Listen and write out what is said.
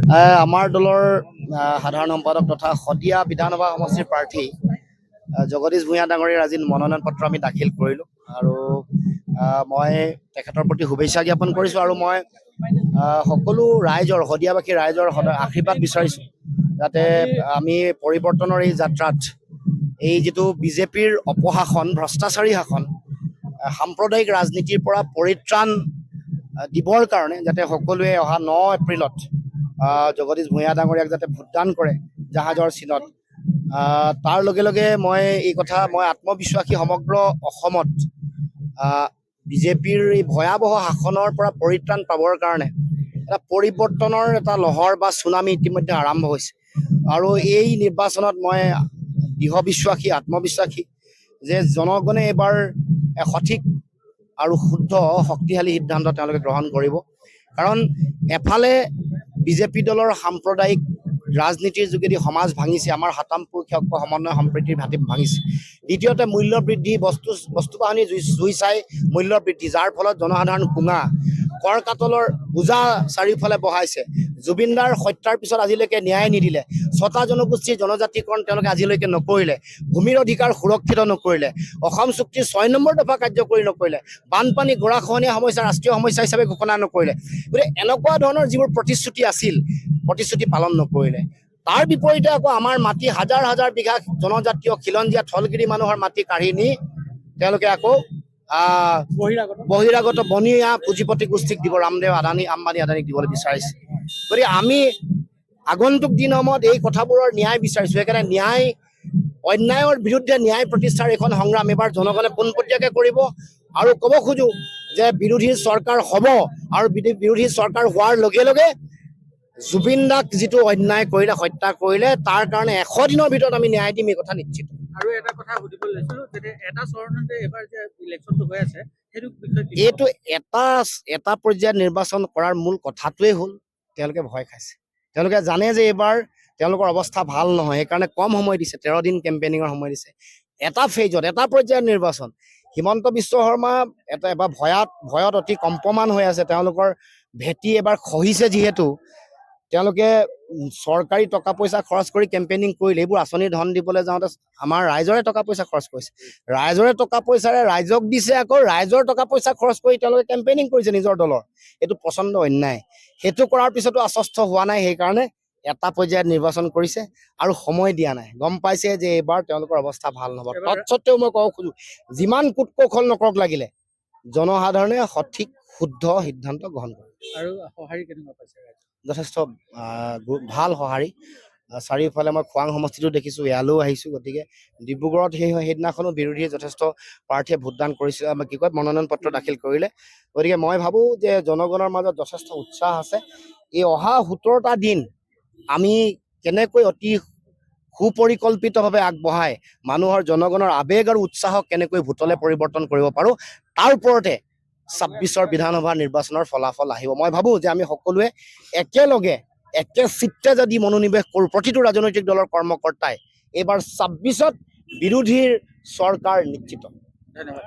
আমাৰ দলৰ সাধাৰণ সম্পাদক তথা শদিয়া বিধানসভা সমষ্টিৰ প্ৰাৰ্থী জগদীশ ভূঞা ডাঙৰীয়াৰ আজি মনোনয়ন পত্ৰ আমি দাখিল কৰিলোঁ আৰু মই তেখেতৰ প্ৰতি শুভেচ্ছা জ্ঞাপন কৰিছোঁ আৰু মই সকলো ৰাইজৰ শদিয়াবাসী ৰাইজৰ আশীৰ্বাদ বিচাৰিছোঁ যাতে আমি পৰিৱৰ্তনৰ এই যাত্ৰাত এই যিটো বিজেপিৰ অপশাসন ভ্ৰষ্টাচাৰী শাসন সাম্প্ৰদায়িক ৰাজনীতিৰ পৰা পৰিত্ৰাণ দিবৰ কাৰণে যাতে সকলোৱে অহা 9 এপ্ৰিলত জগদীশ ভূঞা ডাঙৰীয়াক যাতে ভোটদান কৰে জাহাজৰ চিনত তাৰ লগে লগে মই এই কথা মই আত্মবিশ্বাসী সমগ্ৰ অসমত বিজেপিৰ এই ভয়াৱহ শাসনৰ পৰা পৰিত্ৰাণ পাবৰ কাৰণে এটা পৰিৱৰ্তনৰ এটা লহৰ বা চুনামি ইতিমধ্যে আৰম্ভ হৈছে আৰু এই নিৰ্বাচনত মই দৃঢ় বিশ্বাসী আত্মবিশ্বাসী যে জনগণে এবাৰ সঠিক আৰু শুদ্ধ শক্তিশালী সিদ্ধান্ত তেওঁলোকে গ্ৰহণ কৰিব কাৰণ এফালে বিজেপি দলৰ সাম্প্ৰদায়িক ৰাজনীতিৰ যোগেদি সমাজ ভাঙিছে আমাৰ হাতামপুৰুষীয় সমন্বয় সম্প্ৰীতিৰ ভাতি ভাঙিছে দ্বিতীয়তে মূল্য বৃদ্ধি বস্তু বাহনি জুই চাই মূল্য বৃদ্ধি যাৰ ফলত জনসাধাৰণ কুঙা কৰ কাতলৰ বোজা চাৰিওফালে বহাইছে জুবিনদাৰ হত্যাৰ পিছত আজিলৈকে ন্যায় নিদিলে 6টা জনগোষ্ঠীৰ জনজাতিকৰণ তেওঁলোকে আজিলৈকে নকৰিলে ভূমিৰ অধিকাৰ সুৰক্ষিত নকৰিলে অসম চুক্তিৰ 6 নম্বৰ দফা কাৰ্যকৰী নকৰিলে বানপানী গৰাখহনীয়া সমস্যা ৰাষ্ট্ৰীয় সমস্যা হিচাপে ঘোষণা নকৰিলে গতিকে এনেকুৱা ধৰণৰ যিবোৰ প্ৰতিশ্ৰুতি আছিল প্ৰতিশ্ৰুতি পালন নকৰিলে তাৰ বিপৰীতে আকৌ আমাৰ মাটি হাজাৰ হাজাৰ বিঘা জনজাতীয় খিলঞ্জীয়া থলগিৰি মানুহৰ মাটি কাঢ়ি নি তেওঁলোকে আকৌ বহিৰাগত বনিয়া পুঁজিপতি গোষ্ঠীক দিব ৰামদেৱ আম্বানী আদানীক দিবলৈ বিচাৰিছে গতিকে আমি আগন্তুক দিনসমূহত এই কথাবোৰৰ ন্যায় বিচাৰিছোঁ সেইকাৰণে ন্যায় অন্যায়ৰ বিৰুদ্ধে ন্যায় প্ৰতিষ্ঠাৰ এখন সংগ্ৰাম এবাৰ জনগণে পোনপটীয়াকৈ কৰিব আৰু ক'ব খোজোঁ যে বিৰোধী চৰকাৰ হ'ব আৰু বিৰোধী চৰকাৰ হোৱাৰ লগে লগে জুবিন দাক যিটো অন্যায় কৰিলে হত্যা কৰিলে তাৰ কাৰণে 100 দিনৰ ভিতৰত আমি ন্যায় দিম এই কথা নিশ্চিত আৰু এটা কথা সুধিব লৈছিলোঁ যে এটা চৰণতে এবাৰ যে ইলেকশ্যনটো হৈ আছে এইটো এটা পৰ্যায়ত নিৰ্বাচন কৰাৰ মূল কথাটোৱেই হ'ল তেওঁলোকে ভয় খাইছে তেওঁলোকে জানে যে এইবাৰ তেওঁলোকৰ অৱস্থা ভাল নহয় সেইকাৰণে কম সময় দিছে 13 দিন কেম্পেইনিঙৰ সময় দিছে এটা ফেজত এটা পৰ্যায়ত নিৰ্বাচন হিমন্ত বিশ্ব শৰ্মা এবাৰ ভয়ত অতি কম্পমান হৈ আছে তেওঁলোকৰ ভেটি এবাৰ খহিছে যিহেতু তেওঁলোকে চৰকাৰী টকা পইচা খৰচ কৰি কেম্পেইনিং কৰিলে এইবোৰ আঁচনিৰ ধন দিবলৈ যাওঁতে আমাৰ ৰাইজৰে টকা পইচা খৰচ কৰিছে ৰাইজৰে টকা পইচাৰে ৰাইজক দিছে আকৌ ৰাইজৰ টকা পইচা খৰচ কৰি তেওঁলোকে কেম্পেইনিং কৰিছে নিজৰ দলৰ এইটো প্ৰচণ্ড অন্যায় সেইটো কৰাৰ পিছতো আশ্বস্ত হোৱা নাই সেইকাৰণে এটা পৰ্যায়ত নিৰ্বাচন কৰিছে আৰু সময় দিয়া নাই গম পাইছে যে এইবাৰ তেওঁলোকৰ অৱস্থা ভাল নহ'ব তৎসত্বেও মই ক'ব খোজোঁ যিমান কুট কৌশল নকৰক লাগিলে জনসাধাৰণে সঠিক শুদ্ধ সিদ্ধান্ত গ্ৰহণ কৰে আৰু সঁহাৰি কেনেকুৱা পাইছে যথেষ্ট ভাল সঁহাৰি চাৰিওফালে মই খোৱাং সমষ্টিটো দেখিছোঁ ইয়ালৈও আহিছোঁ গতিকে ডিব্ৰুগড়ত সেইদিনাখনো বিৰোধীয়ে যথেষ্ট প্ৰাৰ্থীয়ে ভোটদান কৰিছিল কি কয় মনোনয়ন পত্ৰ দাখিল কৰিলে গতিকে মই ভাবোঁ যে জনগণৰ মাজত যথেষ্ট উৎসাহ আছে এই অহা 17টা দিন আমি কেনেকৈ অতি সুপৰিকল্পিতভাৱে আগবঢ়াই মানুহৰ জনগণৰ আৱেগ আৰু উৎসাহক কেনেকৈ ভোটলৈ পৰিৱৰ্তন কৰিব পাৰোঁ তাৰ ওপৰতে 26ৰ বিধানসভা নিৰ্বাচনৰ ফলাফল আহিব মই ভাবোঁ যে আমি সকলোৱে একেলগে একে চিত্তে যদি মনোনিৱেশ কৰোঁ প্ৰতিটো ৰাজনৈতিক দলৰ কৰ্মকৰ্তাই এইবাৰ 26ত বিৰোধীৰ চৰকাৰ নিশ্চিত। ধন্যবাদ।